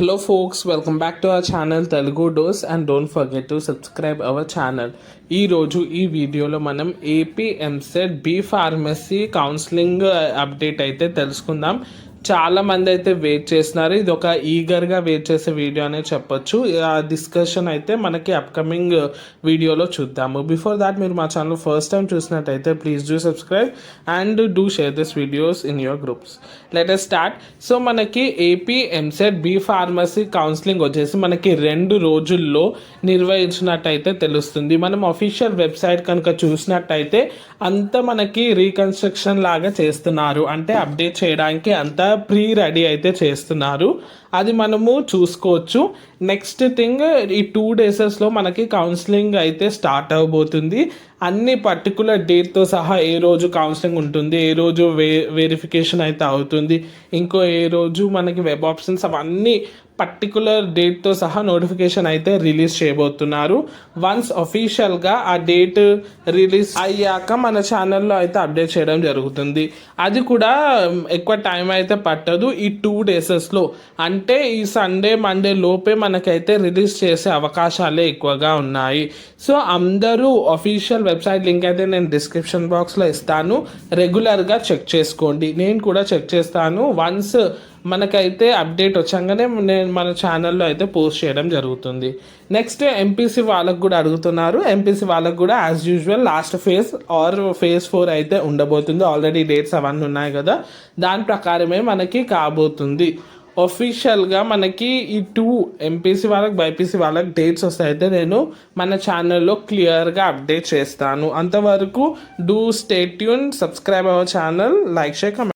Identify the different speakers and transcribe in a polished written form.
Speaker 1: Hello folks, welcome back to our channel Telugu Dose and don't forget to subscribe our channel. ఈ రోజు ఈ వీడియోలో మనం AP EAMCET B pharmacy counselling update అయితే తెలుసుకుందాం. చాలా మంది అయితే వెయిట్ చేస్తున్నారు. ఇది ఒక ఈగర్గా వెయిట్ చేసే వీడియో అనే చెప్పొచ్చు. ఆ డిస్కషన్ అయితే మనకి అప్కమింగ్ వీడియోలో చూద్దాము. బిఫోర్ దాట్ మీరు మా ఛానల్ ఫస్ట్ టైం చూసినట్టయితే please do subscribe and do share this videos in your groups. Let us start. So మనకి AP EAMCET B pharmacy counselling వచ్చేసి మనకి 2 రోజుల్లో నిర్వహించినట్టయితే తెలుస్తుంది. మనం అఫీషియల్ వెబ్సైట్ కనుక చూసినట్టయితే అంతా మనకి రీకన్స్ట్రక్షన్ లాగా చేస్తున్నారు, అంటే అప్డేట్ చేయడానికి అంతా ప్రీ రెడీ అయితే చేస్తున్నారు. అది మనము చూసుకోవచ్చు. నెక్స్ట్ థింగ్, ఈ 2 డేసెస్లో మనకి కౌన్సిలింగ్ అయితే స్టార్ట్ అవబోతుంది. అన్ని పర్టికులర్ డేట్తో సహా ఏ రోజు కౌన్సిలింగ్ ఉంటుంది, ఏ రోజు వెరిఫికేషన్ అయితే అవుతుంది, ఇంకో ఏ రోజు మనకి వెబ్ ఆప్షన్స్, అవన్నీ పర్టికులర్ డేట్తో సహా నోటిఫికేషన్ అయితే రిలీజ్ చేయబోతున్నారు. వన్స్ అఫీషియల్గా ఆ డేట్ రిలీజ్ అయ్యాక మన ఛానల్లో అయితే అప్డేట్ చేయడం జరుగుతుంది. అది కూడా ఎక్కువ టైం అయితే పట్టదు. ఈ 2 డేసెస్లో అంటే ఈ సండే మండే లోపే మనకైతే రిలీజ్ చేసే అవకాశాలే ఎక్కువగా ఉన్నాయి. సో అందరూ అఫీషియల్ వెబ్సైట్ లింక్ అయితే నేను డిస్క్రిప్షన్ బాక్స్లో ఇస్తాను. రెగ్యులర్గా చెక్ చేసుకోండి. నేను కూడా చెక్ చేస్తాను. వన్స్ మనకైతే అప్డేట్ వచ్చాగానే నేను మన ఛానల్లో అయితే పోస్ట్ చేయడం జరుగుతుంది. నెక్స్ట్ ఎంపీసీ వాళ్ళకు కూడా అడుగుతున్నారు. ఎంపీసీ వాళ్ళకు కూడా as usual last phase or phase 4 అయితే ఉండబోతుంది. ఆల్రెడీ డేట్స్ అవన్నీ ఉన్నాయి కదా, దాని ప్రకారమే మనకి కాబోతుంది. ఒఫీషియల్గా మనకి ఈ 2 ఎంపీసీ వాళ్ళకి బైపీసీ వాళ్ళకి డేట్స్ వస్తాయితే నేను మన ఛానల్లో క్లియర్గా అప్డేట్ చేస్తాను. అంతవరకు do stay tune, subscribe our channel, like share, comment.